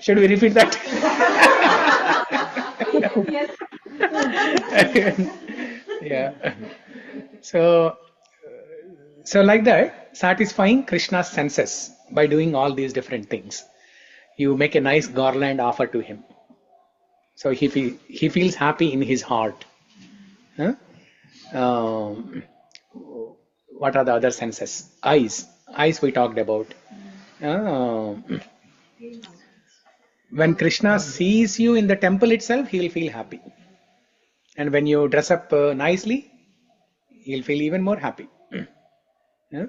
Should we repeat that? Yeah. So like that, satisfying Krishna's senses by doing all these different things. You make a nice garland offer to him. So he feels happy in his heart. Huh? What are the other senses? Eyes we talked about. When Krishna sees you in the temple itself, he will feel happy. And when you dress up nicely, he'll feel even more happy. Yeah?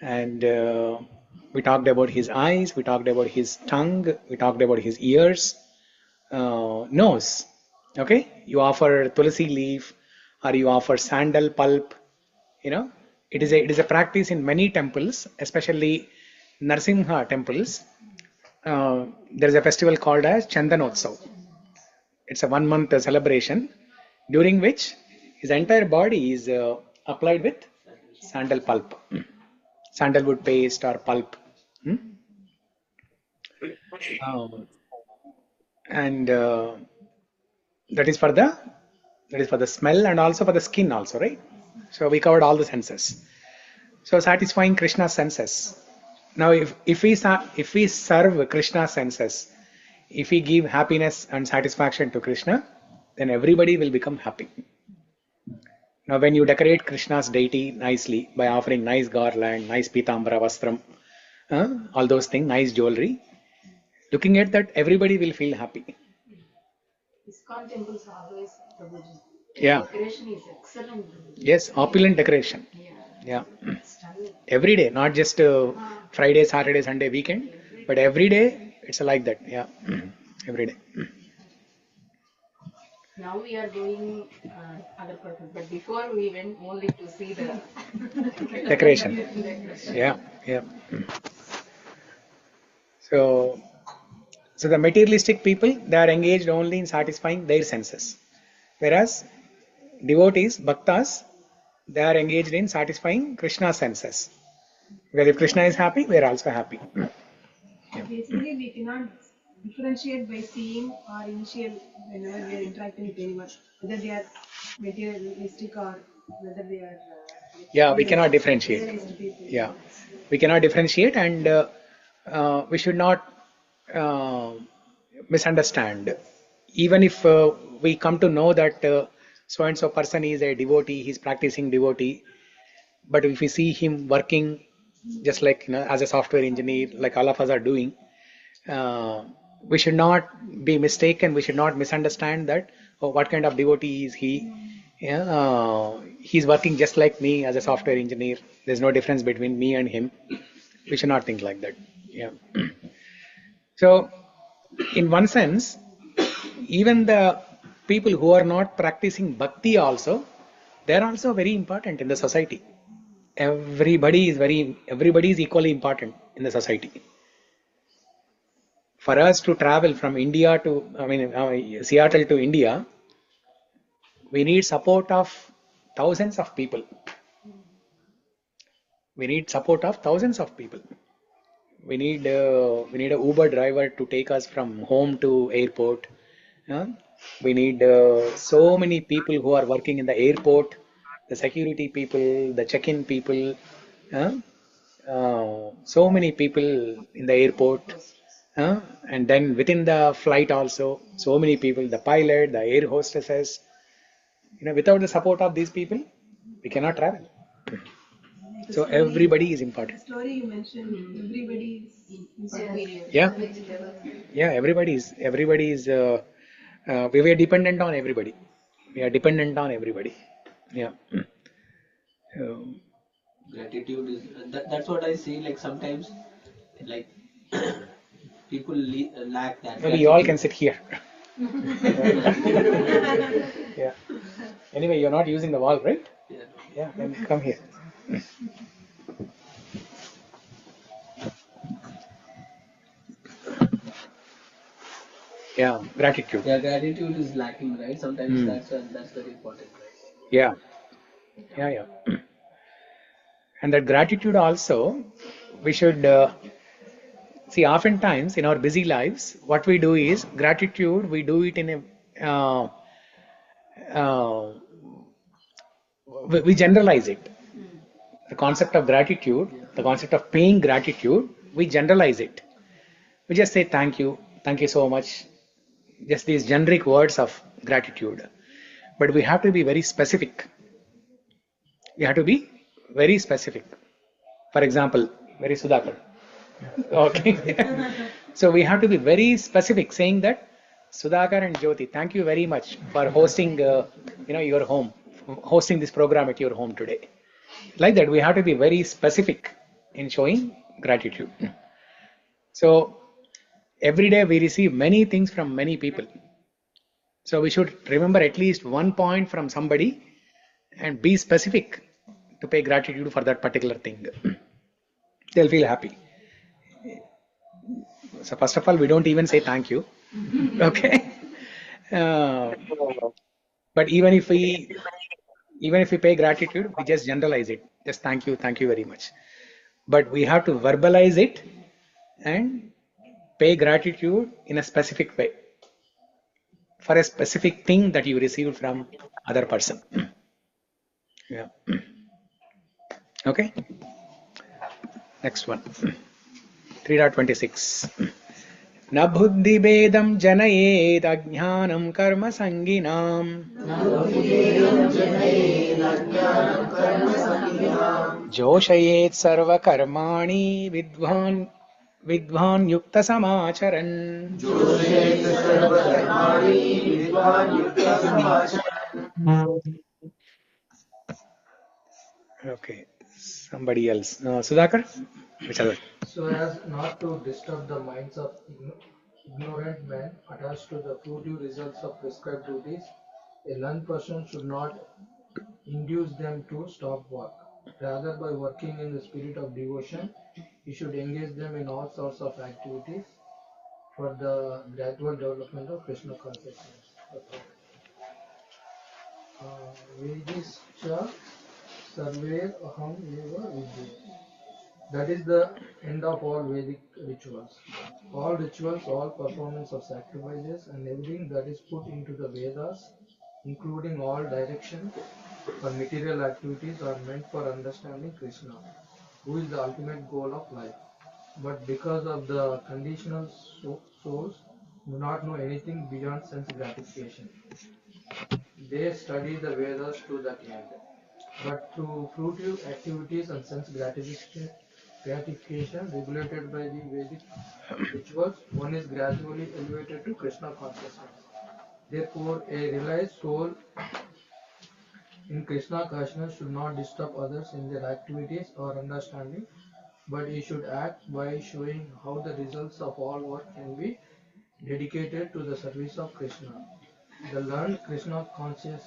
And we talked about his eyes, we talked about his tongue, we talked about his ears, nose. Okay, you offer tulsi leaf or you offer sandal pulp. It is a practice in many temples, especially Narsimha temples. There is a festival called as Chandanotsav. It's a 1 month celebration during which his entire body is applied with sandal pulp, sandalwood paste or pulp. And that is for the smell and also for the skin also, right? So we covered all the senses. So satisfying Krishna's senses. Now if we serve Krishna's senses, if we give happiness and satisfaction to Krishna, then everybody will become happy. Now when you decorate Krishna's deity nicely by offering nice garland, nice pitambara vastram, all those things, nice jewelry, looking at that, everybody will feel happy. ISKCON temples always, Prabhuji. Yeah. Decoration is excellent. Yes, opulent decoration. Yeah. Every day, not just Friday, Saturday, Sunday, weekend, but every day it's like that. Yeah. Every day. Now we are doing other purpose, but before we went only to see the decoration. Yeah. So the materialistic people, they are engaged only in satisfying their senses, whereas devotees, bhaktas, they are engaged in satisfying Krishna's senses. Because if Krishna is happy, we are also happy. Basically, we cannot differentiate by seeing or initial whenever we are interacting with anyone, whether they are materialistic or whether they are. Yeah, we cannot differentiate. Yeah, we cannot differentiate, and we should not misunderstand. Even if we come to know that so and so person is a devotee, he's practicing devotee, but if we see him working just like as a software engineer, like all of us are doing, we should not be mistaken. We should not misunderstand that. Oh, what kind of devotee is he? Yeah, he's working just like me as a software engineer. There's no difference between me and him. We should not think like that. Yeah. So, in one sense, even the people who are not practicing bhakti also, they are also very important in the society. Everybody is equally important in the society. For us to travel from India to, Seattle to India, we need support of thousands of people. We need support of thousands of people. We need a Uber driver to take us from home to airport. We need so many people who are working in the airport, the security people, the check-in people. So many people in the airport, and then within the flight also, so many people, the pilot, the air hostesses. Without the support of these people, we cannot travel. So everybody is important. The story you mentioned, everybody is important. Yeah, everybody is. We were dependent on everybody. We are dependent on everybody. Yeah. Gratitude is that's what I see. Like sometimes, like people lack that. Maybe you all can sit here. Yeah. Anyway, you're not using the wall, right? Yeah. Then come here. Yeah, gratitude. Yeah, gratitude is lacking, right? Sometimes that's very important, right? Yeah. And that gratitude also, we should See, oftentimes in our busy lives, what we do is gratitude, we do it in a, uh, we generalize it. The concept of gratitude, the concept of paying gratitude, we generalize it. We just say thank you so much, just these generic words of gratitude. But we have to be very specific. We have to be very specific. For example, very Sudhakar. Okay. So we have to be very specific, saying that Sudhakar and Jyoti, thank you very much for hosting, your home, hosting this program at your home today. Like that, we have to be very specific in showing gratitude. So every day we receive many things from many people. So we should remember at least one point from somebody and be specific to pay gratitude for that particular thing. They'll feel happy. So first of all, we don't even say thank you. Okay. Uh, but even if we pay gratitude, we just generalize it. Just thank you very much. But we have to verbalize it and pay gratitude in a specific way for a specific thing that you received from other person. Yeah. Okay. Next one. 3.26. न बुद्धिभेदं जनयेद अज्ञानं कर्म संगिनाम् जोषयेत् सर्वकर्माणि विद्वान् युक्त समाचरन्. Okay, somebody else. Sudhakar, which other? So as not to disturb the minds of ignorant men attached to the fruitive results of prescribed duties, a learned person should not induce them to stop work. Rather, by working in the spirit of devotion, he should engage them in all sorts of activities for the gradual development of Krishna consciousness. Vedischa sarver aham eva vidya. That is the end of all Vedic rituals. All rituals, all performance of sacrifices, and everything that is put into the Vedas, including all directions for material activities, are meant for understanding Krishna, who is the ultimate goal of life. But because of the conditional souls do not know anything beyond sense gratification, they study the Vedas to that end. But through fruitive activities and sense gratification regulated by the Vedic rituals, one is gradually elevated to Krishna consciousness. Therefore, a realized soul in Krishna consciousness should not disturb others in their activities or understanding, but he should act by showing how the results of all work can be dedicated to the service of Krishna. The learned Krishna conscious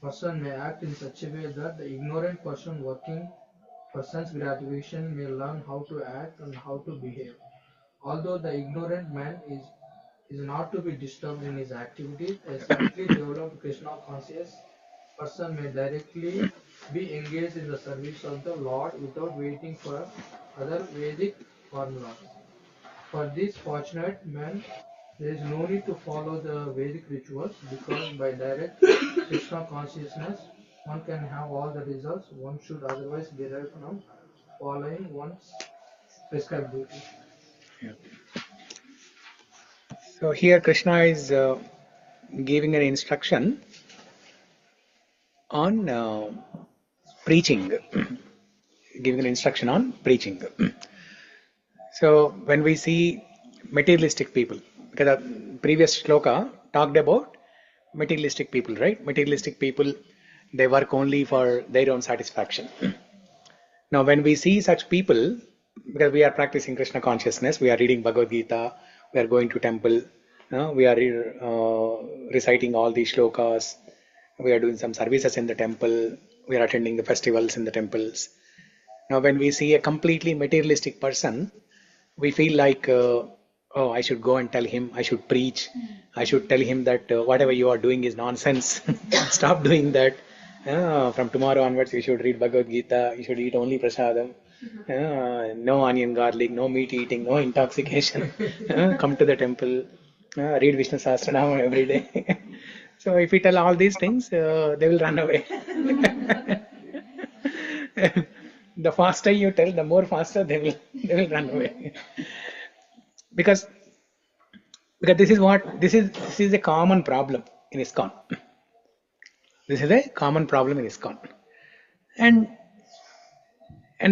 person may act in such a way that the ignorant person working for sense gratification may learn how to act and how to behave. Although the ignorant man is not to be disturbed in his activities, a slightly developed Krishna conscious person may directly be engaged in the service of the Lord without waiting for other Vedic formulas. For these fortunate men, there is no need to follow the Vedic rituals, because by direct Krishna consciousness, one can have all the results one should otherwise derive from following one's prescribed duty. Yeah. So here Krishna is giving an instruction on preaching, giving an instruction on preaching. So when we see materialistic people, because the previous shloka talked about materialistic people, right? Materialistic people, they work only for their own satisfaction. Now when we see such people, because we are practicing Krishna consciousness, we are reading Bhagavad Gita, we are going to temple, we are reciting all these shlokas, we are doing some services in the temple, we are attending the festivals in the temples. Now when we see a completely materialistic person, we feel like, oh, I should go and tell him, I should preach, I should tell him that whatever you are doing is nonsense, stop doing that. From tomorrow onwards, you should read Bhagavad Gita, you should eat only prasadam, No onion garlic, no meat eating, no intoxication. Come to the temple, read Vishnu Sahasranam every day. So if we tell all these things, they will run away. The faster you tell, the more faster they will run away. Because this is a common problem in ISKCON. This is a common problem in ISKCON. And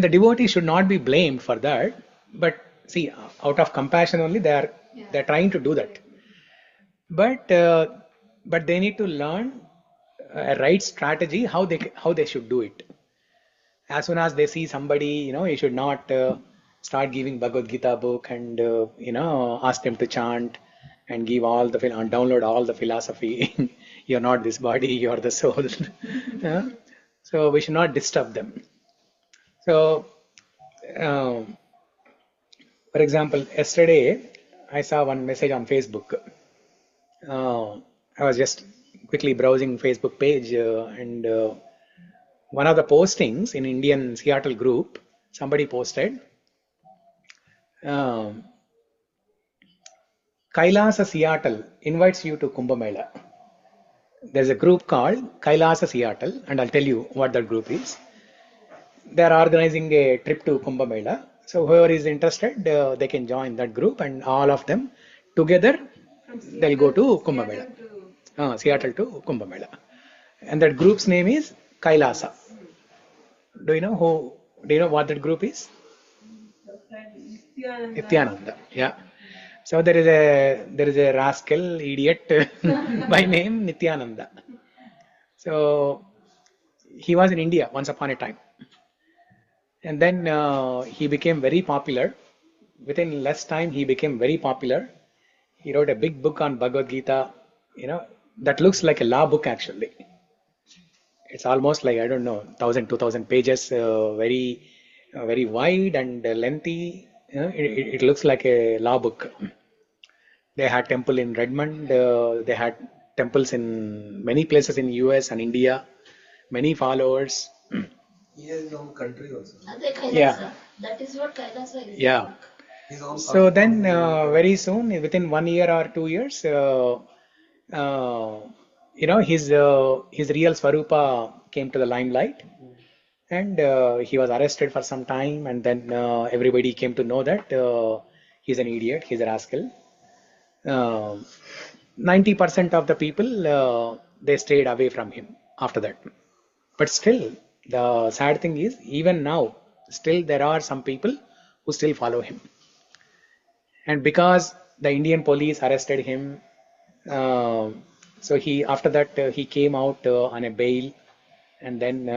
the devotee should not be blamed for that. But see, out of compassion only, they're trying to do that. But they need to learn a right strategy how they should do it. As soon as they see somebody, you should not start giving Bhagavad Gita book and ask them to chant and give all the and download all the philosophy. You're not this body, you're the soul. Yeah? So we should not disturb them. So, for example, yesterday I saw one message on Facebook. I was just quickly browsing Facebook page and one of the postings in Indian Seattle group, somebody posted, Kailasa Seattle invites you to Kumbh Mela. There's a group called Kailasa Seattle, and I'll tell you what that group is. They're organizing a trip to Kumbh Mela. So whoever is interested, they can join that group, and all of them together, they'll go to Kumbh Mela. Seattle to Kumbh Mela. And that group's name is Kailasa. Do you know what that group is? Nityananda. Yeah. So there is a rascal idiot by name Nityananda. So he was in India once upon a time, and then he became very popular. Within less time, he became very popular. He wrote a big book on Bhagavad Gita. That looks like a law book actually. It's almost like, I don't know, 1,000, 2,000 pages, very wide and lengthy. It looks like a law book. They had temple in Redmond. They had temples in many places in US and India. Many followers. He has his own country also. Yeah. That is what Kailasa is. Yeah. His own So then, very soon, within 1 year or 2 years, his real Swarupa came to the limelight, and he was arrested for some time, and then everybody came to know that he's an idiot, he's a rascal. 90% of the people they stayed away from him after that. But still, the sad thing is, even now, still there are some people who still follow him. And because the Indian police arrested him, so after that he came out on a bail, and then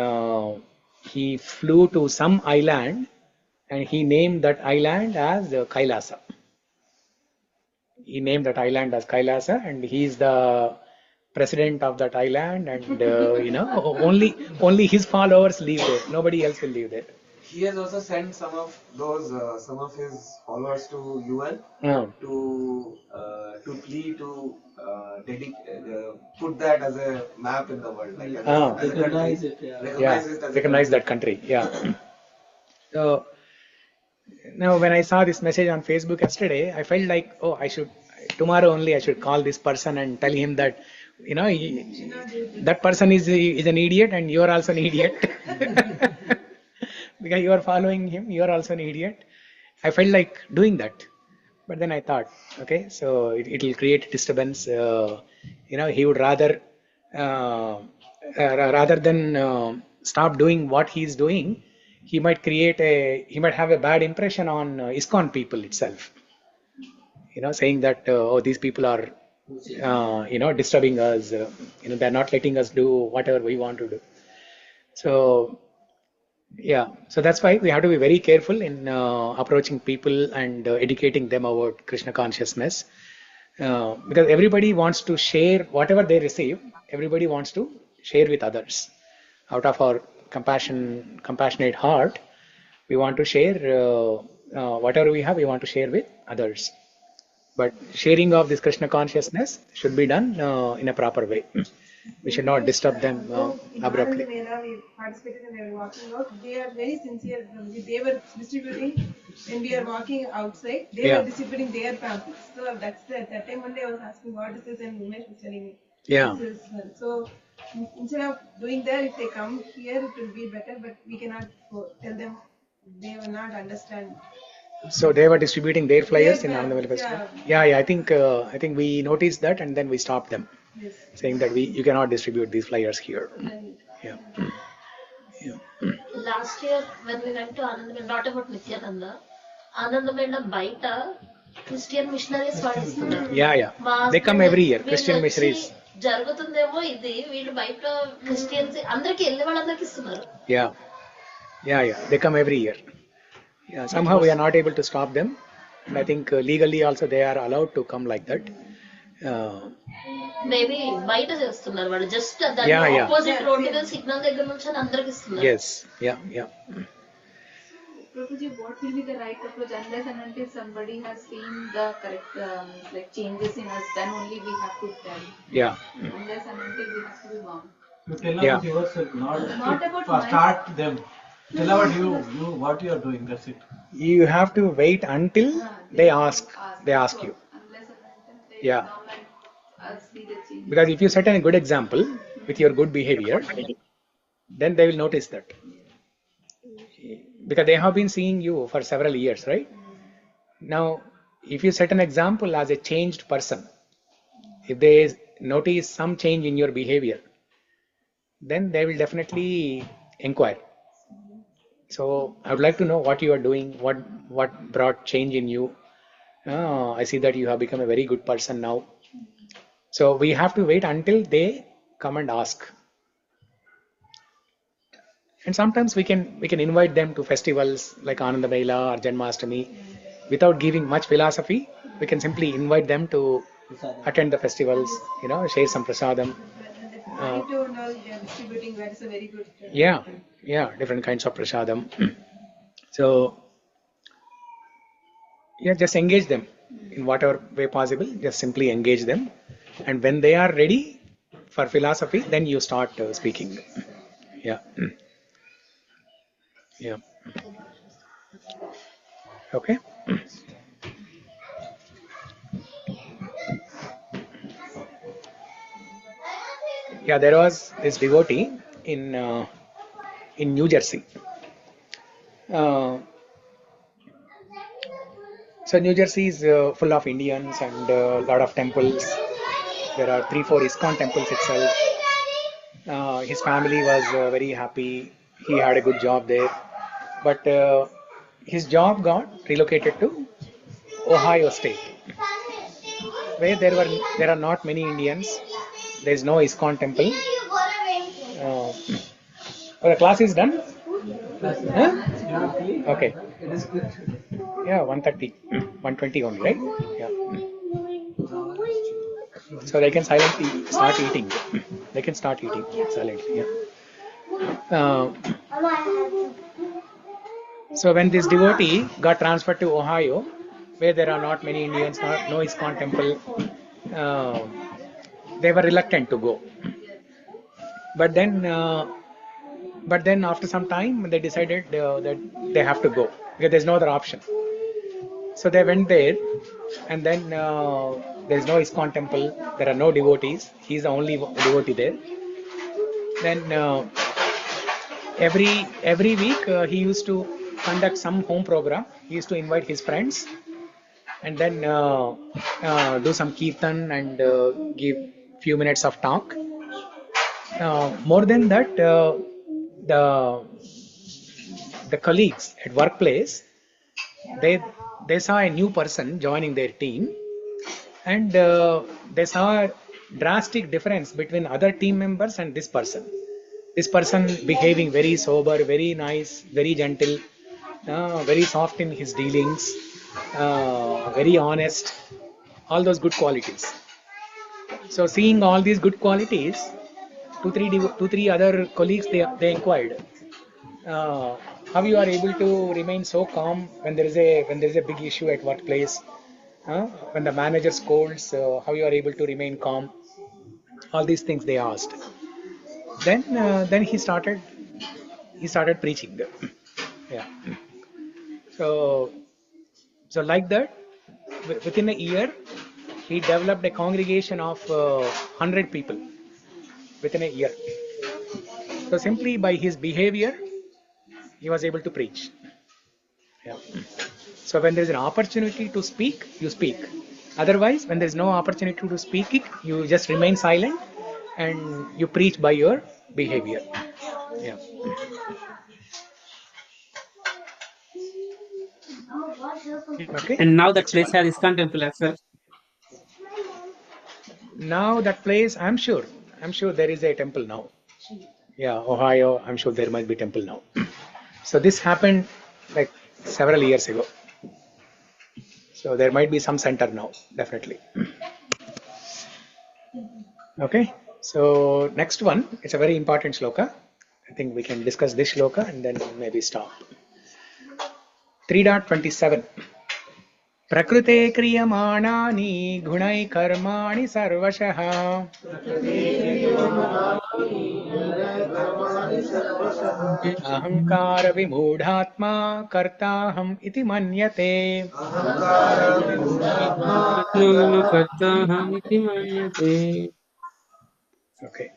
he flew to some island, and he named that island as Kailasa. He named that island as Kailasa, and he is the president of that island, and only his followers live there. Nobody else will live there. He has also sent some of his followers to UN to plead to put that as a map in the world, like as a Recognize country. it, yeah. Recognize it as a Recognize country. that country. Yeah. So now, when I saw this message on Facebook yesterday, I felt like, tomorrow only I should call this person and tell him that, that person is an idiot, and you are also an idiot. Because you are following him, you are also an idiot. I felt like doing that. But then I thought, okay, so it will create disturbance. He would rather than stop doing what he is doing, he might have a bad impression on ISKCON people itself. Saying that, these people are, disturbing us. They're not letting us do whatever we want to do. So, yeah. So that's why we have to be very careful in approaching people and educating them about Krishna consciousness. Because everybody wants to share whatever they receive. Everybody wants to share with others. Out of our compassionate heart, we want to share whatever we have. We want to share with others. But sharing of this Krishna consciousness should be done in a proper way. We should not disturb them In abruptly. Anand Mela, we participated and we were walking out. They are very sincere. They were distributing, when we are walking outside, they Yeah. were distributing their pamphlets. So that's that time one day I was asking, what is this? And Umesh was telling me, Yeah. this is, so instead of doing that, if they come here, it will be better, but we cannot tell them, they will not understand. So they were distributing their flyers in Their Anandamali pamphlets, Festival. yeah. Yeah, I think we noticed that and then we stopped them, Yes. saying that you cannot distribute these flyers here. Yeah. Yeah. Last year when we went to Anandamela, not about Nityananda, Anandamela Baita, Christian missionaries వాళ్ళు ఇస్తున్నారు. Yeah, yeah. They come every year, Christian missionaries. జరుగుతుందేమో ఇది వీళ్ళు బయట Christians అందరికి వెళ్ళే వాళ్ళందరికి ఇస్తున్నారు. Yeah. Yeah, yeah. They come every year. Yeah. Somehow we are not able to stop them. And I think legally also they are allowed to come like that. Maybe బయట చేస్తున్నారు వాళ్ళు just Yeah, yeah. Opposite road మీద signal దగ్గర నుంచి అందరికి ఇస్తున్నారు. Yes. Yeah, yeah. Prabhuji, what will be the right approach unless and until somebody has seen the correct like changes in us, then only we have to tell. Yeah. Unless and until we have to be warm. You tell Yeah. about yourself, Not about start them. Tell about you what you are doing. That's it. You have to wait until they ask you. Unless and until they Yeah. come and see the change. Because if you set a good example with your good behavior, then they will notice that. Because they have been seeing you for several years, right? Now, if you set an example as a changed person, if they notice some change in your behavior, then they will definitely inquire. So I would like to know what you are doing, what brought change in you. I see that you have become a very good person now. So we have to wait until they come and ask. And sometimes we can invite them to festivals like Ananda Mela or Janmashtami without giving much philosophy. We can simply invite them to attend the festivals, share some prasadam. And the and all they are distributing, that is a very good. Yeah, different kinds of prasadam. So, yeah, just engage them in whatever way possible. Just simply engage them, and when they are ready for philosophy, then you start speaking. Yeah. Yeah. Okay. Yeah, there was this devotee in New Jersey. So New Jersey is full of Indians and a lot of temples. There are 3-4 ISKCON temples itself. His family was very happy. He had a good job there. But his job got relocated to Ohio State, where there are not many Indians. There is no ISKCON temple. The class is done? Huh? Okay. It is good. Yeah, 1:30, 1:20 only, right? Yeah. So they can silently start eating. They can start eating silently. Yeah. So when this devotee got transferred to Ohio, where there are not many Indians, no ISKCON temple, they were reluctant to go. But then after some time, they decided that they have to go because there's no other option. So they went there, and then there's no ISKCON temple. There are no devotees. He's the only devotee there. Then every week he used to conduct some home program. He used to invite his friends, and then do some kirtan and give few minutes of talk. More than that, the colleagues at workplace, they saw a new person joining their team, and they saw a drastic difference between other team members and this person. This person behaving very sober, very nice, very gentle, very soft in his dealings, very honest, all those good qualities. So seeing all these good qualities, two, three other colleagues, they inquired, how you are able to remain so calm when there is a big issue at workplace, when the manager scolds, how you are able to remain calm. All these things they asked. Then he started preaching. Yeah. So like that, within a year, he developed a congregation of 100 people within a year. So simply by his behavior, he was able to preach. Yeah. So when there is an opportunity to speak, you speak. Otherwise, when there is no opportunity to speak it, you just remain silent and you preach by your behavior. Yeah. Okay. And now that place has ISKCON temple as well. Now that place, I'm sure there is a temple now. Yeah, Ohio, I'm sure there might be temple now. So this happened like several years ago. So there might be some center now, definitely. Okay, so next one, it's a very important shloka. I think we can discuss this shloka and then maybe stop. 3.27. Prakrute kriyamānāni gunai karmāni sarvashah. Ahankara vimūಢātmā kartāham iti manyate. Okay.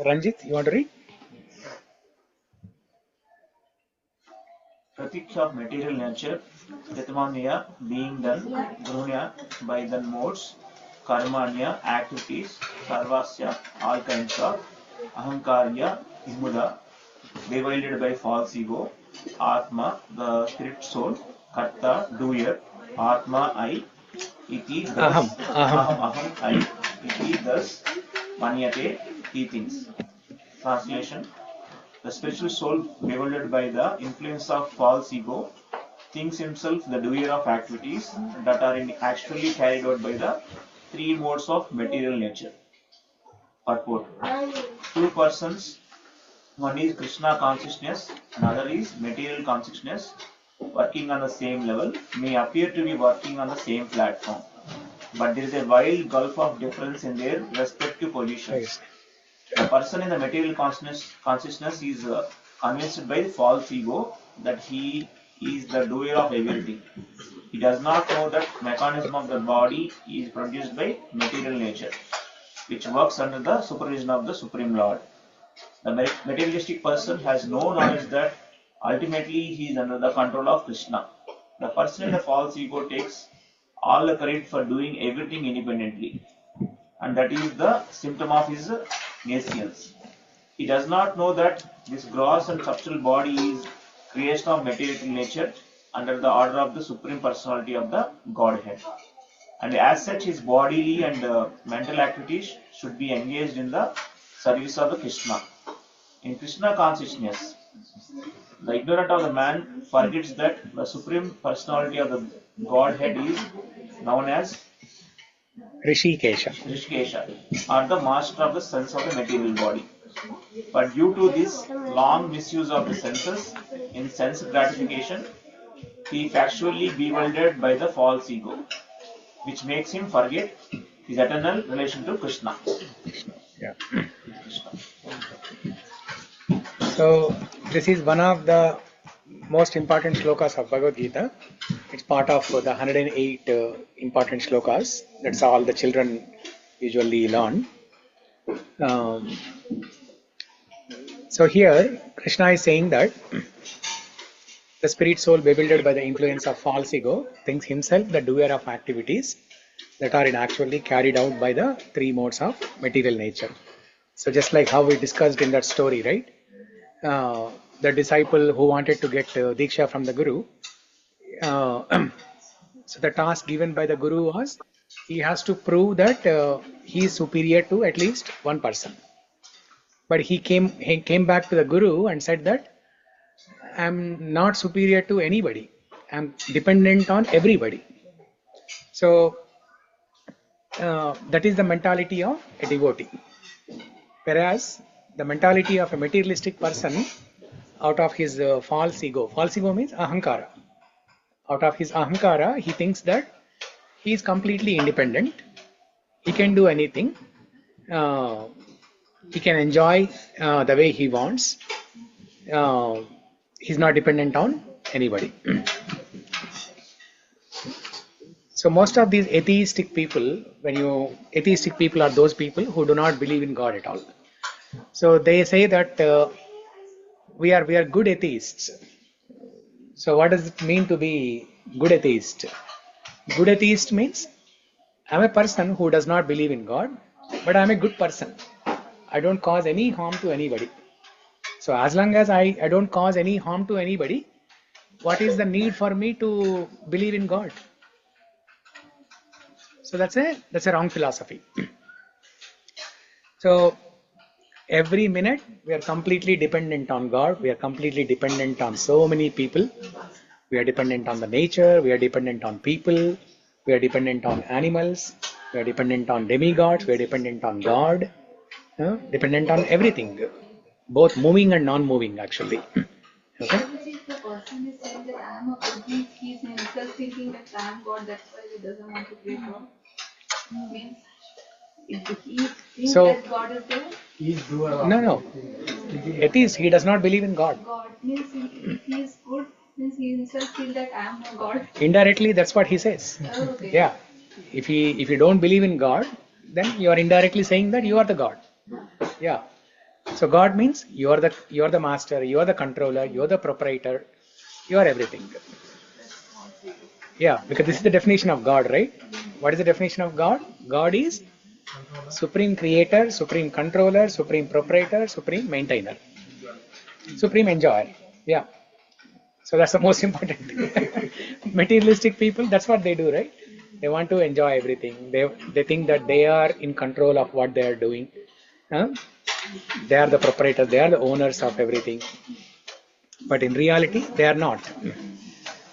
Ranjit, you want to read? Pratiksha of material nature, Yatamanya being done, Grunya by the modes, Karmanya activities, Sarvasya all kinds of, Ahankarya Imuda bewildered by false ego, Atma the spirit soul, Karta doer, Atma I, Iti thus, Aham I, Iti thus, Manyate he thinks. Translation. The spiritual soul, bewildered by the influence of false ego, thinks himself the doer of activities that are actually carried out by the three modes of material nature. Purport. Two persons, one is Krishna consciousness, another is material consciousness, working on the same level, may appear to be working on the same platform, but there is a wide gulf of difference in their respective positions. The person in the material consciousness is convinced by the false ego that he is the doer of everything. He does not know that mechanism of the body is produced by material nature, which works under the supervision of the Supreme Lord. The materialistic person has no knowledge that ultimately he is under the control of Krishna. The person in the false ego takes all the credit for doing everything independently, and that is the symptom of his nescience. He does not know that this gross and subtle body is creation of material nature under the order of the Supreme Personality of the Godhead. And as such, his bodily and mental activities should be engaged in the service of the Krishna. In Krishna consciousness, the ignorant of the man forgets that the Supreme Personality of the Godhead is known as Rishikesha, or the master of the sense of the material body. But due to this long misuse of the senses in sense gratification, he is actually bewildered by the false ego, which makes him forget his eternal relation to Krishna. Yeah. So this is one of the most important shlokas of Bhagavad Gita. It's part of the 108 important shlokas. That's all the children usually learn. So here Krishna is saying that the spirit soul, bewildered by the influence of false ego, thinks himself the doer of activities that are actually carried out by the three modes of material nature. So just like how we discussed in that story, right? The disciple who wanted to get Diksha from the Guru, so the task given by the Guru was he has to prove that he is superior to at least one person. But he came back to the Guru and said that I'm not superior to anybody. I'm dependent on everybody. So that is the mentality of a devotee. Whereas the mentality of a materialistic person, out of his false ego means ahankara. Out of his ahankara, he thinks that he is completely independent. He can do anything. he can enjoy the way he wants. He's not dependent on anybody. So most of these atheistic people, atheistic people are those people who do not believe in God at all. So they say that we are good atheists. So what does it mean to be good atheist? Good atheist means I'm a person who does not believe in God, but I'm a good person. I don't cause any harm to anybody. So as long as I don't cause any harm to anybody, what is the need for me to believe in God? So that's a wrong philosophy. So every minute we are completely dependent on God. We are completely dependent on so many people. We are dependent on the nature. We are dependent on people. We are dependent on animals. We are dependent on demigods. We are dependent on God. Dependent on everything, both moving and non-moving actually. Okay. If the person is saying that I am a good, he's himself thinking that I am God, that's why he doesn't want to pray God. Means he thinks that God is there. No. Atheist, he does not believe in God. God means if he is good, means he himself feels that I am a God. Indirectly, that's what he says. Oh, okay. Yeah. If you don't believe in God, then you are indirectly saying that you are the God. Yeah. So God means you are the master, you are the controller, you are the proprietor, you are everything. Yeah, because this is the definition of God, right? What is the definition of God? God is supreme creator, supreme controller, supreme proprietor, supreme maintainer, supreme enjoyer. Yeah. So that's the most important thing. Materialistic people, that's what they do, right? They want to enjoy everything. They think that they are in control of what they are doing. They are the proprietors, they are the owners of everything. But in reality, they are not.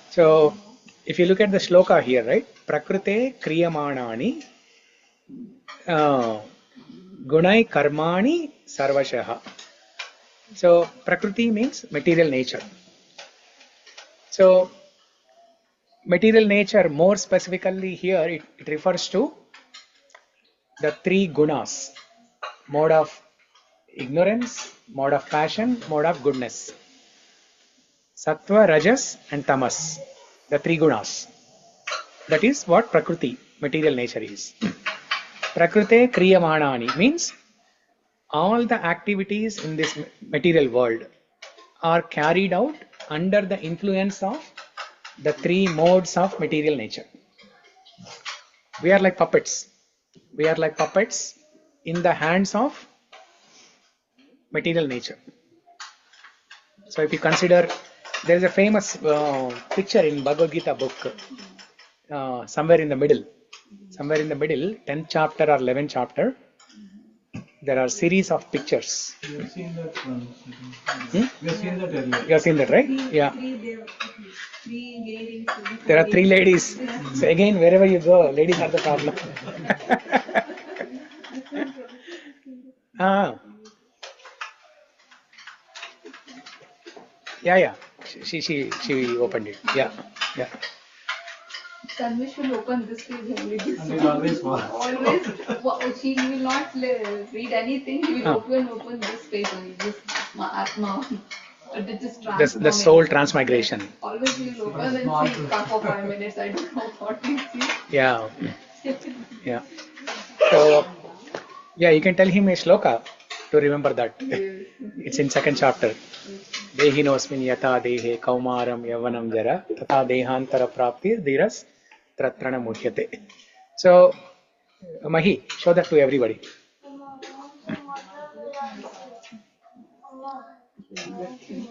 So, if you look at the shloka here, right? Prakrute kriyamanani gunai karmani sarvashaha. So, prakriti means material nature. So, material nature, more specifically here, it refers to the three gunas: mode of ignorance, mode of passion, mode of goodness. Sattva, Rajas and Tamas, the three gunas. That is what Prakriti, material nature is. Prakrite kriyamanani means all the activities in this material world are carried out under the influence of the three modes of material nature. We are like puppets. We are like puppets in the hands of material nature. So if you consider, there is a famous picture in Bhagavad Gita book, somewhere in the middle, 10th chapter or 11th chapter, there are series of pictures. You have seen that one. You have seen that earlier. You have seen that, right? Yeah. Three ladies. There are three ladies. So again, wherever you go, ladies are the problem. Yeah. She opened it. Yeah. Tanvish will open this page only. And it always works. Always. She will not read anything. He will open this page only. This Atma. The soul transmigration. Always he will open and see for 5 minutes. I don't know what he sees. Yeah. So, you can tell him a shloka to remember that. It's in 2nd chapter. Dehinosmin yata dehe kaumaram yavanam jara tata dehantara prapti dhiras tratrana muhyate. So, Mahi, show that to everybody.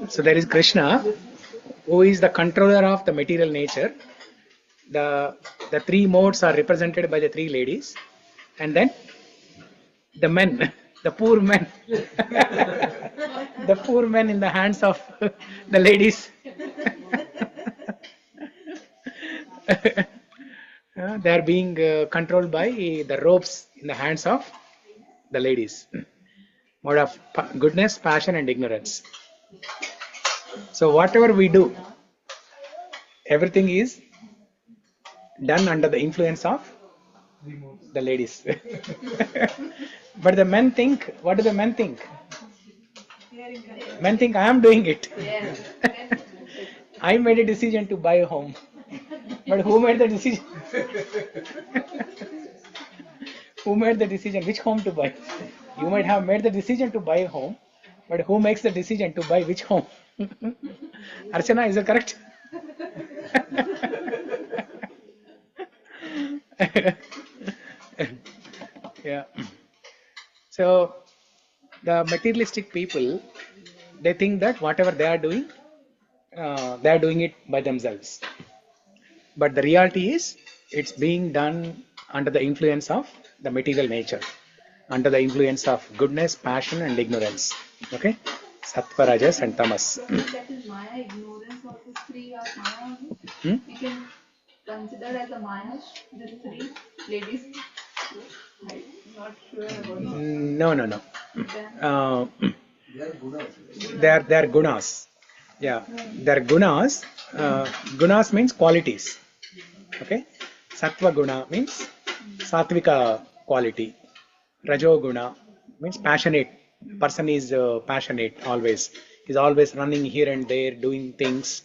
So there is Krishna, who is the controller of the material nature. The three modes are represented by the three ladies, and then the men, the poor men, the poor men in the hands of the ladies. They are being controlled by the ropes in the hands of the ladies. Mode of goodness, passion and ignorance. So whatever we do, everything is done under the influence of Remote. The ladies. But the men think, what do the men think? Men think I am doing it. Yes. I made a decision to buy a home. But who made the decision? Who made the decision which home to buy? You might have made the decision to buy a home, but who makes the decision to buy which home? Archana, is that correct? Yeah. So the materialistic people, they think that whatever they are doing it by themselves. But the reality is, it's being done under the influence of the material nature, under the influence of goodness, passion, and ignorance. Okay, sattva, rajas, and tamas. That is Maya, ignorance of the three are Maya only. We can consider as a Maya the three ladies. I'm not sure about No. They are gunas. Yeah, they are gunas. Gunas means qualities. Okay, sattva guna means sattvika quality. Rajo guna means passionate. Person is passionate always. He's always running here and there, doing things.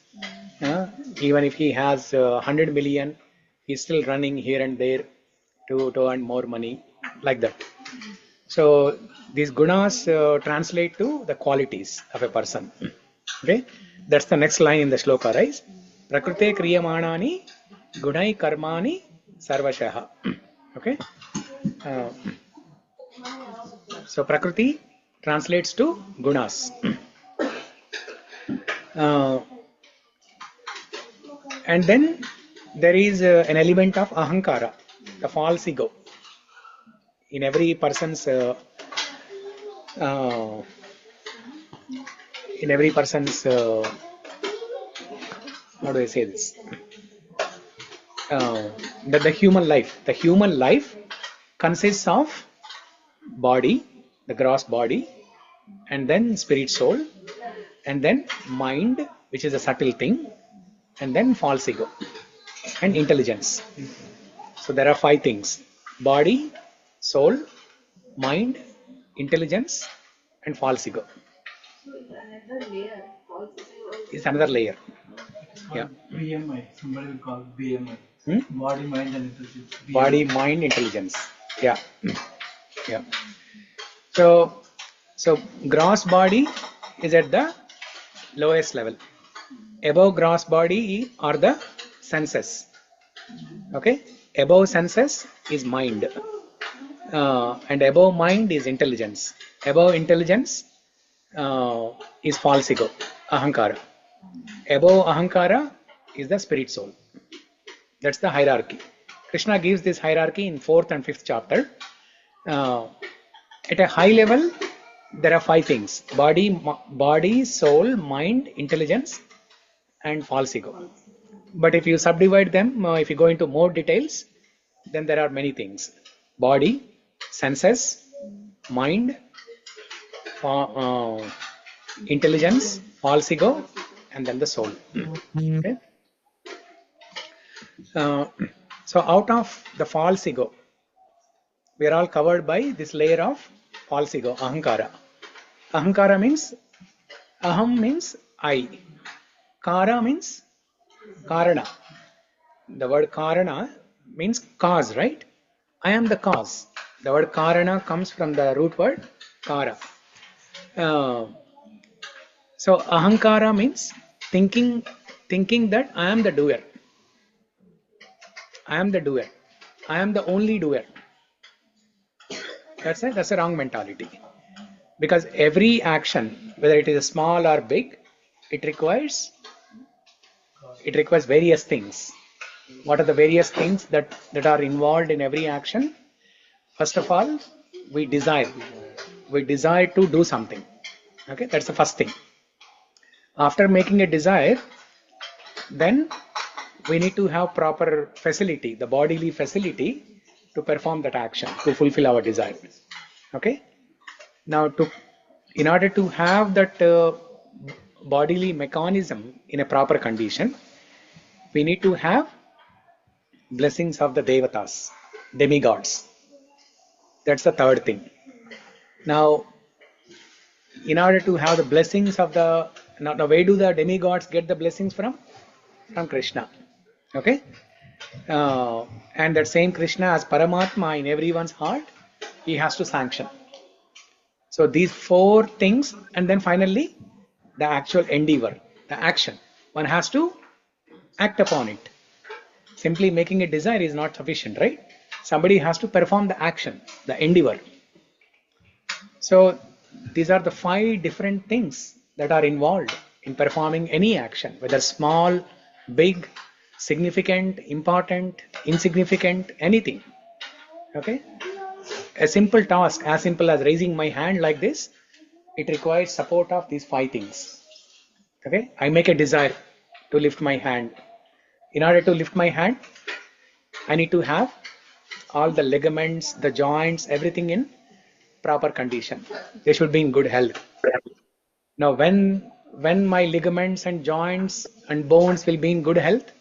Even if he has 100 million, he's still running here and there to earn more money, like that. So these gunas translate to the qualities of a person. Okay, that's the next line in the shloka, right? Prakrute kriyamanani gunai karmani sarvashaha. Okay. So Prakriti translates to gunas. And then there is an element of ahankara, the false ego. In every person's how do I say this? The human life consists of body, the gross body, and then spirit soul, and then mind, which is a subtle thing, and then false ego and intelligence. So there are 5 things: body, soul, mind, intelligence, and false ego. So it's another layer. False ego It's another layer. Yeah. BMI. Somebody will call BMI. Body, mind, and intelligence. BMI. Body, mind, intelligence. Yeah. Yeah. So gross body is at the lowest level. Above gross body are the senses. Okay. Above senses is mind. And above mind is intelligence. Above intelligence is false ego, ahankara. Above ahankara is the spirit soul. That's the hierarchy. Krishna gives this hierarchy in 4th and 5th chapter. At a high level, there are 5 things: body, soul, mind, intelligence, and false ego. But if you subdivide them, if you go into more details, then there are many things: body, senses, mind, intelligence, false ego, and then the soul. Okay? So out of the false ego, we are all covered by this layer of false ego, ahankara. Ahankara means, aham means I. Kara means karana. The word karana means cause, right? I am the cause. The word karana comes from the root word kara. So ahankara means thinking that I am the doer. I am the doer. I am the only doer. That's a wrong mentality. Because every action, whether it is small or big, it requires various things. What are the various things that are involved in every action? First of all, we desire to do something. Okay, that's the first thing. After making a desire, then we need to have proper facility, the bodily facility, to perform that action, to fulfill our desire. Okay. Now, in order to have that bodily mechanism in a proper condition, we need to have blessings of the devatas. demigods. That's the third thing. Now, in order to have the blessings of the, now where do the demigods get the blessings from? From Krishna. Okay? And that same Krishna as Paramatma in everyone's heart, he has to sanction. So these four things, and then finally the actual endeavor, the action. One has to act upon it. Simply making a desire is not sufficient, right? Somebody has to perform the action, the endeavor. So these are the 5 different things that are involved in performing any action, whether small, big, significant, important, insignificant, anything. Okay? A simple task, as simple as raising my hand like this, it requires support of these 5 things. Okay? I make a desire to lift my hand. In order to lift my hand, I need to have all the ligaments, the joints, everything in proper condition. They should be in good health. Now, when my ligaments and joints and bones will be in good health,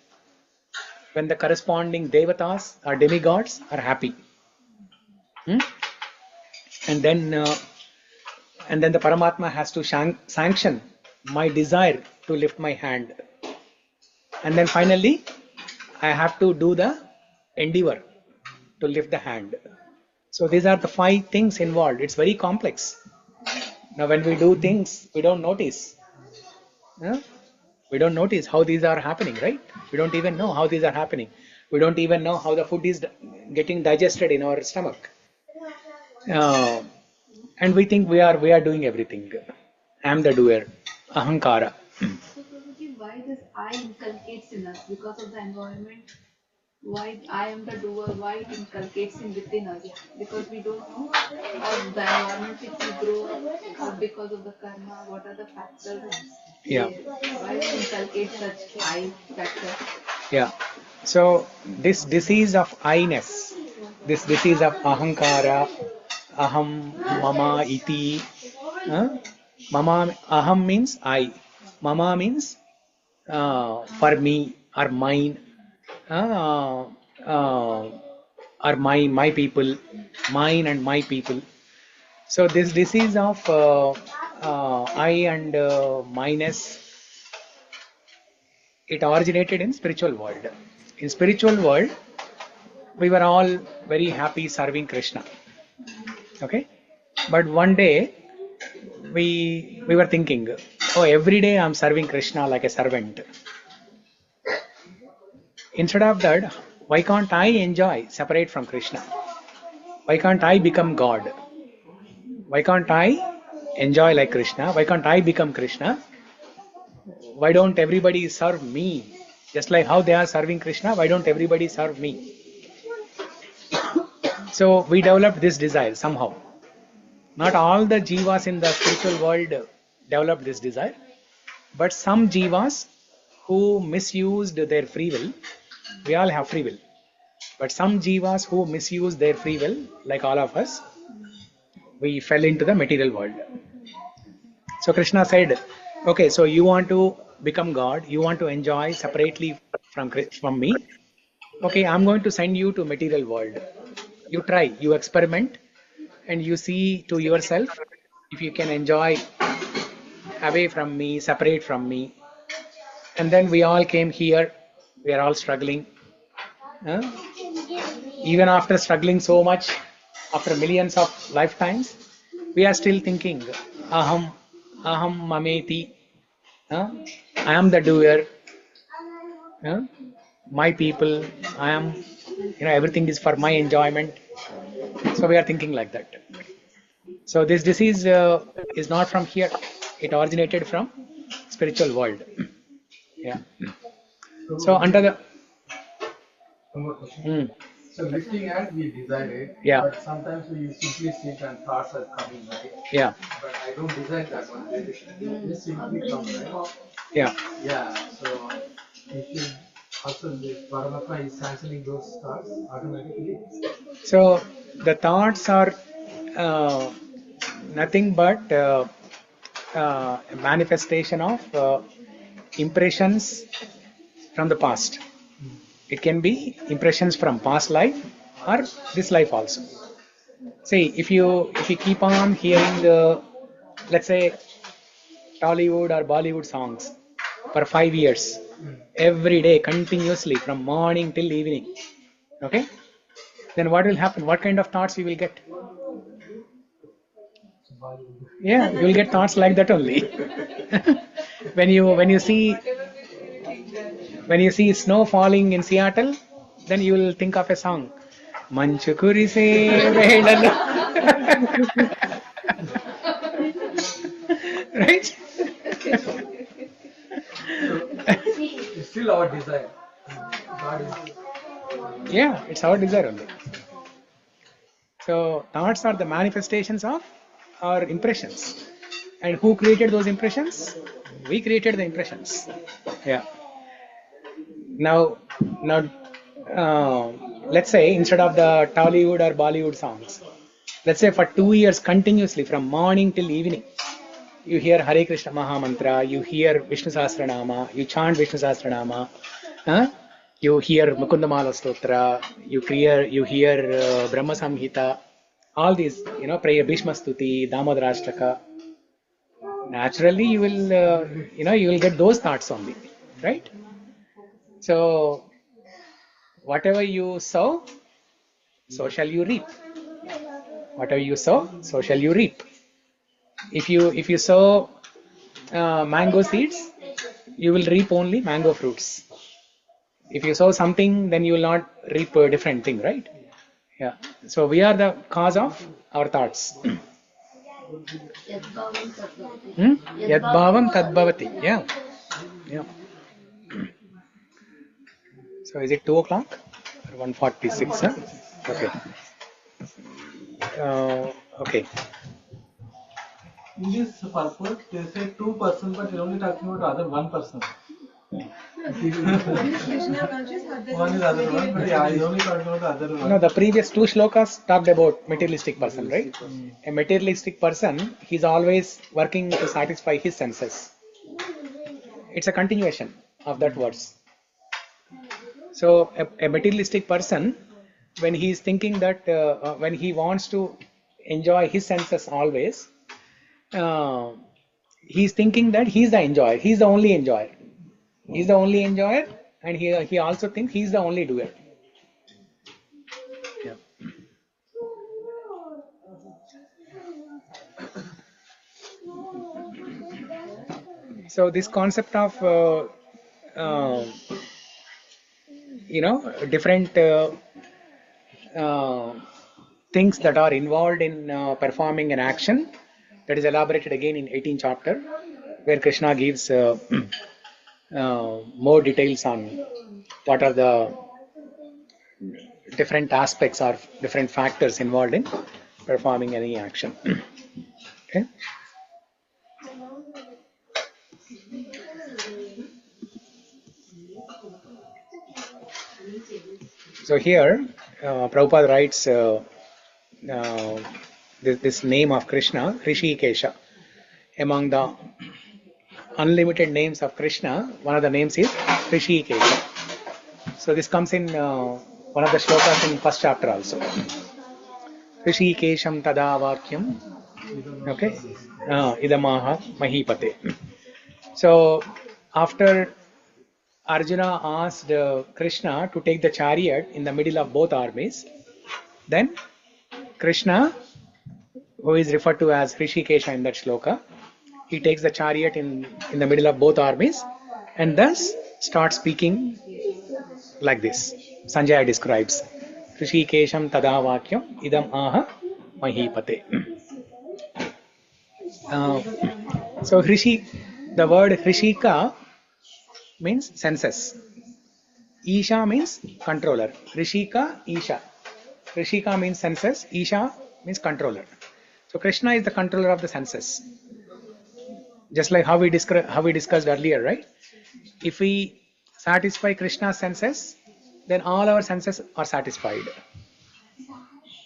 when the corresponding devatas or demigods are happy, and then the Paramatma has to sanction my desire to lift my hand, and then finally I have to do the endeavor to lift the hand. So these are the 5 things involved. It's very complex. Now when we do things, we don't notice. We don't notice how these are happening, right? We don't even know how these are happening. We don't even know how the food is getting digested in our stomach. And we think we are doing everything. I am the doer. Ahankara. So Prabhuji, why this I inculcates in us? Because of the environment? Why I am the doer? Why it inculcates in within us? Because we don't know how the environment which we grow up, or because of the karma, what are the factors? Yeah. Why we inculcate such I factor? Yeah. So this disease of I-ness, this disease of ahankara, aham, mama, iti. Mama, aham means I. Mama means for me or mine. Or my people, mine and my people. So this disease of I and minus, it originated in spiritual world. In spiritual world, we were all very happy serving Krishna. Okay, but one day we were thinking, oh, every day I'm serving Krishna like a servant. Instead of that, why can't I enjoy separate from Krishna? Why can't I become God? Why can't I enjoy like Krishna? Why can't I become Krishna? Why don't everybody serve me? Just like how they are serving Krishna, why don't everybody serve me? So we developed this desire somehow. Not all the jivas in the spiritual world developed this desire, but some jivas who misused their free will, we all have free will, but some jivas who misuse their free will, like all of us, we fell into the material world. So Krishna said, okay, so you want to become God, you want to enjoy separately from me. Okay, I'm going to send you to material world. You try, you experiment, and you see to yourself if you can enjoy away from me, separate from me. And then we all came here, we are all struggling. Even after struggling so much, after millions of lifetimes, we are still thinking, aham mameti, I am the doer, my people, I am, everything is for my enjoyment. So we are thinking like that. So this disease is not from here. It originated from spiritual world. Yeah. So under the one more question. So lifting hand we desire it, yeah, but sometimes we simply sit and thoughts are coming, right? Yeah. But I don't desire that one. They just simply come, right? Yeah. Yeah. So if you also the Paramatma is sanctioning those thoughts automatically. So the thoughts are nothing but a manifestation of impressions from the past. It can be impressions from past life or this life also. See, if you keep on hearing let's say Tollywood or Bollywood songs for 5 years, every day continuously from morning till evening, okay, then what will happen? What kind of thoughts you will get? Yeah, you will get thoughts like that only. when you see snow falling in Seattle, then you will think of a song. Manchu kurise velalo. Right? It's still our desire. God is. Yeah, it's our desire only. So thoughts are the manifestations of our impressions. And who created those impressions? We created the impressions. Yeah. Now, let's say instead of the Tollywood or Bollywood songs, let's say for 2 years continuously from morning till evening, you hear Hare Krishna Maha Mantra, you hear Vishnu Sahasranama, you chant Vishnu Sahasranama, you hear Mukundamala Stotra, you hear Brahma Samhita, all these, prayer Bhishma Stuti, Damodarashtaka. Naturally, you will get those thoughts only, right? So, whatever you sow, so shall you reap. Whatever you sow, so shall you reap. If you sow mango seeds, you will reap only mango fruits. If you sow something, then you will not reap a different thing, right? Yeah. So we are the cause of our thoughts. Yad bhavam tad bhavati. Yeah. Yeah. So is it 2 o'clock or 1:46? Huh? Okay. Okay. In this purport, they say 2 persons, but you're only talking about other 1 person. One is other one, but yeah, he's only talking about the other one. No, the previous 2 shlokas talked about materialistic person, right? A materialistic person, he's always working to satisfy his senses. It's a continuation of that verse. So a materialistic person, when he is thinking that, when he wants to enjoy his senses always, he's thinking that he's the enjoyer, he's the only enjoyer. He's the only enjoyer, and he also thinks he's the only doer. Yeah. So this concept of different things that are involved in performing an action, that is elaborated again in 18th chapter, where Krishna gives more details on what are the different aspects or different factors involved in performing any action. Okay. So here, Prabhupada writes this name of Krishna, Hrishikesha. Among the unlimited names of Krishna, one of the names is Hrishikesha. So this comes in one of the shlokas in first chapter also. Hrishikesham tada vakyam. Okay. Idamaha mahipate. So after Arjuna asked Krishna to take the chariot in the middle of both armies, then Krishna, who is referred to as Hrishikesha in that shloka, he takes the chariot in the middle of both armies and thus starts speaking like this. Sanjaya describes Hrishikesham tada vakyam idam aha mahipate. So the word Hrishika means senses. Isha means controller. Hrishika, Isha. Hrishika means senses. Isha means controller. So Krishna is the controller of the senses. Just like how we discussed earlier, right? If we satisfy Krishna's senses, then all our senses are satisfied.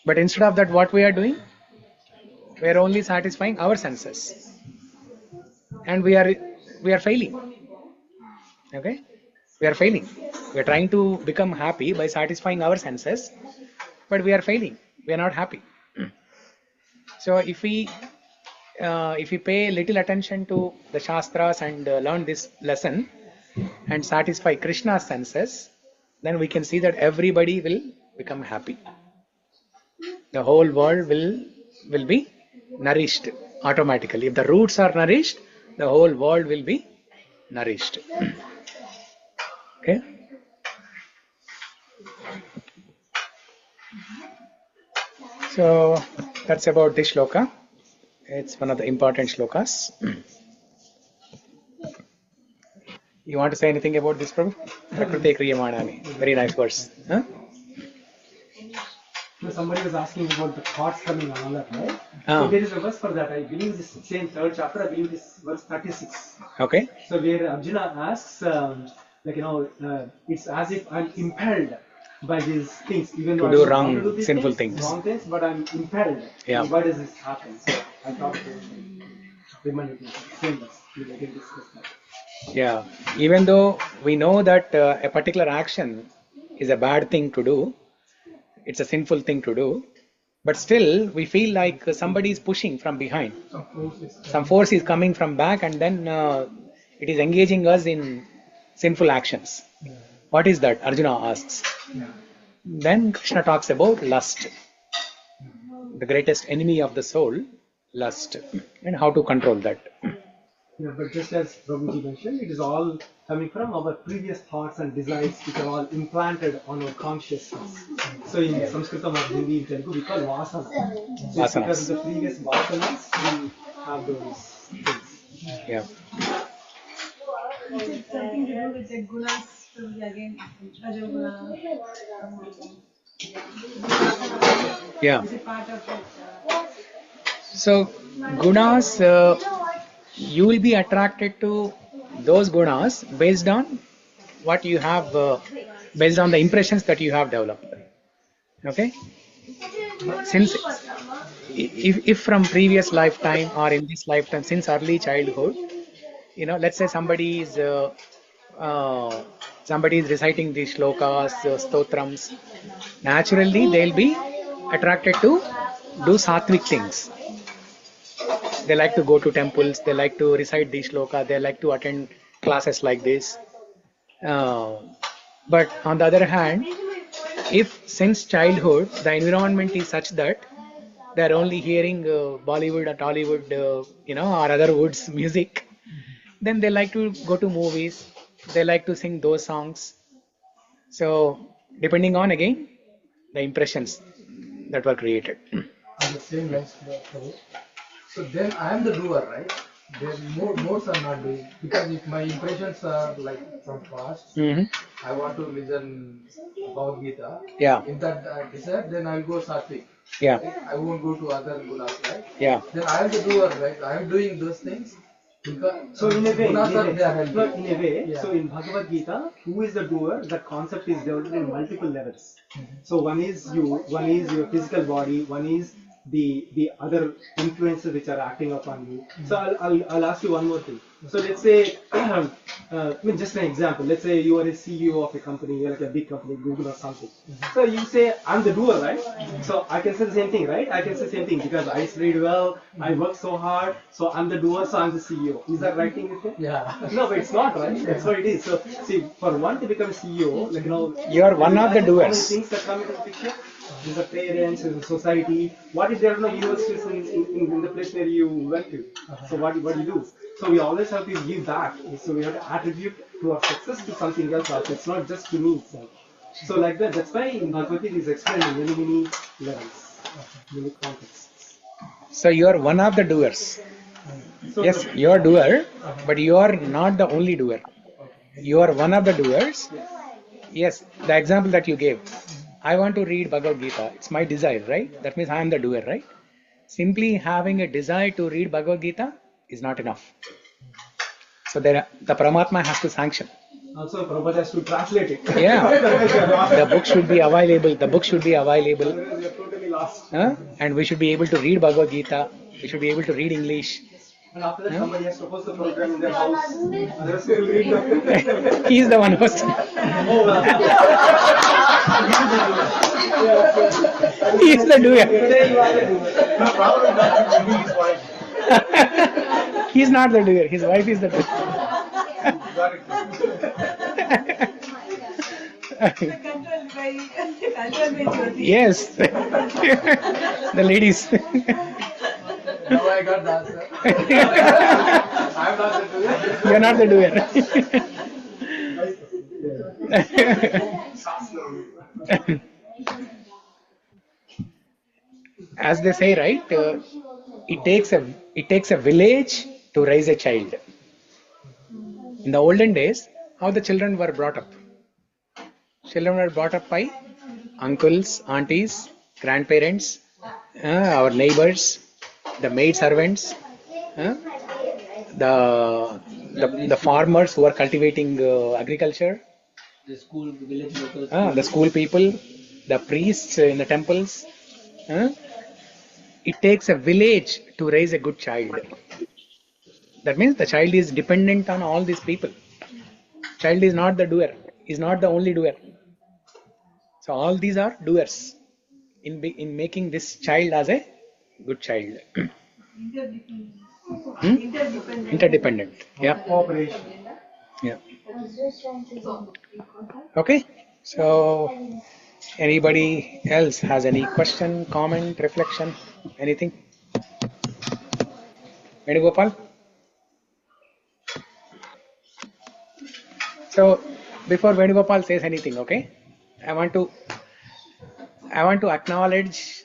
But instead of that, what we are doing? We are only satisfying our senses, and we are failing. Okay, we are failing. We are trying to become happy by satisfying our senses, but we are failing. We are not happy. So if we pay little attention to the Shastras and learn this lesson and satisfy Krishna's senses, then we can see that everybody will become happy. The whole world will be nourished automatically. If the roots are nourished, the whole world will be nourished. Okay. So that's about this shloka. It's one of the important shlokas. You want to say anything about this, Prabhu? Prakriti Kriyamanani. Very nice verse. Huh? Somebody was asking about the thoughts coming and all that, right? So there is a verse for that. I believe this same third chapter. I believe this verse 36. Okay. So where Arjuna asks, it's as if I'm impelled by these things, even though to do I wrong, want to do these sinful things, but I'm impelled. Yeah. So why does this happen? So I thought to remind you same verse. We can discuss that. Yeah. Even though we know that a particular action is a bad thing to do, it's a sinful thing to do, but still we feel like somebody is pushing from behind. Some force is coming from back, and then it is engaging us in sinful actions. Yeah. What is that? Arjuna asks. Yeah. Then Krishna talks about lust, the greatest enemy of the soul, lust, and how to control that. Yeah, but just as Prabhuji mentioned, it is all coming from our previous thoughts and desires, which are all implanted on our consciousness. So in Sanskritam or Hindi, in Telugu, we call vasana. So it's because of the previous vasanas, we have those things. Yeah. Is it something to do with the gunas again? Rajoguna? Yeah. Is it part of it? So gunas, you will be attracted to those gunas based on what you have, based on the impressions that you have developed. Okay. Since if from previous lifetime or in this lifetime, since early childhood, let's say somebody is reciting these shlokas, stotrams, naturally they'll be attracted to do sattvic things. They like to go to temples, they like to recite these shlokas, they like to attend classes like this. But on the other hand, if since childhood the environment is such that they are only hearing Bollywood or Tollywood, or other woods music, then they like to go to movies, they like to sing those songs. So depending on again the impressions that were created. On the same lines, so then I am the doer, right? Then modes are not doing, because if my impressions are like from past, I want to listen Bhagavad Gita. Yeah. In that desire, then I will go sattvic. Yeah. Right? I won't go to other gunas, right? Yeah. Then I am the doer, right? I am doing those things. So in a way, Yeah. So in Bhagavad Gita, who is the doer? That concept is developed in multiple levels. So one is you, one is your physical body, one is the other influences which are acting upon you. So I'll ask you one more thing. So let's say, just an example. Let's say you are a CEO of a company, you're like a big company, Google or something. So you say, I'm the doer, right? So I can say the same thing, right? I can say the same thing because I studied well, I work so hard, so I'm the doer, so I'm the CEO. Is that right thing with you? Yeah. No, but it's not, right? That's what it is. So see, for one to become a CEO, you are one of the doers. Things that come into the picture. There's the parents, there's the society. What if there are no universities in the place where you went to? So what do you do? So we always have to give back. So we have to attribute to our success to something else also. It's not just to me itself. So like that, that's why in Bhagavad Gita is explained in many levels, many contexts. So you are one of the doers. So yes, you are doer, but you are not the only doer. You are one of the doers. Yes, the example that you gave. I want to read Bhagavad Gita. It's my desire, right? That means I am the doer, right? Simply having a desire to read Bhagavad Gita is not enough. So the Paramatma has to sanction. Also, Prabhupada has to translate it. Yeah. The book should be available. The book should be available. We are totally lost. And we should be able to read Bhagavad Gita. We should be able to read English. And after that, somebody has to host the program in their house. Others will read the He is the one hosting. Oh, well. He is the doer. No problem. Maybe his wife. He is not the doer. His wife is the doer. Got it. Controlled by Jyoti. Yes. The ladies. Now I got the answer. I'm not the doer. You are not the doer. As they say, right? It takes a village to raise a child. In the olden days, how the children were brought up? Children were brought up by uncles, aunties, grandparents, our neighbors, the maid servants, the farmers who are cultivating agriculture, The school, village locals. the school people, the priests in the temples. It takes a village to raise a good child. That means the child is dependent on all these people. Child is not the doer, is not the only doer. So all these are doers in making this child as a good child. Interdependent. Yeah. Cooperation. Yeah. Okay. So anybody else has any question, comment, reflection, anything? Venugopal? So before Venugopal says anything, okay, I want to acknowledge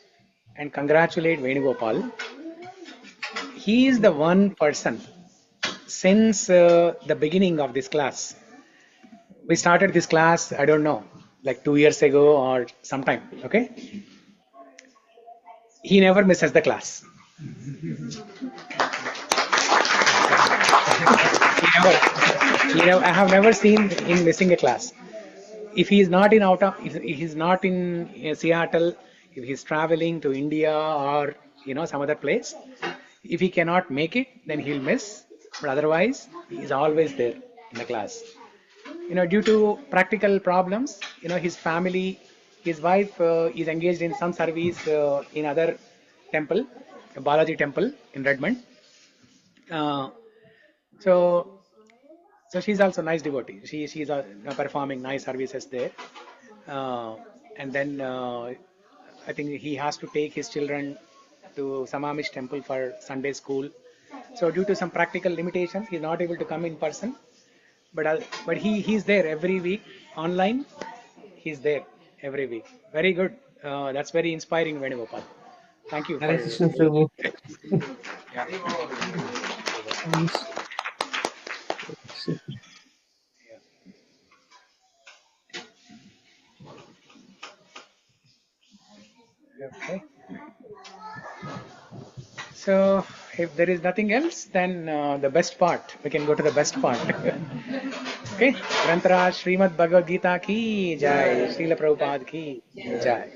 and congratulate Venugopal. He is the one person since the beginning of this class. We started this class, I don't know, like 2 years ago or sometime, okay? He never misses the class. I have never seen him missing a class. If he is not in if he's not in Seattle, if he's traveling to India or some other place, if he cannot make it, then he'll miss. But otherwise, he's always there in the class. Due to practical problems, his family, his wife is engaged in some service in other temple, Balaji temple in Redmond. So she's also a nice devotee. She's performing nice services there. And then I think he has to take his children to Samamish temple for Sunday school. So due to some practical limitations, he's not able to come in person. But he's there every week online. He's there every week. Very good. That's very inspiring, Venugopal. Thank you. Hare Krishna Prabhu. Yeah. Okay. So if there is nothing else, then the best part, we can go to the best part. Okay. Grantaraj Srimad Bhagavad Gita ki jai, Srila Prabhupada ki jai.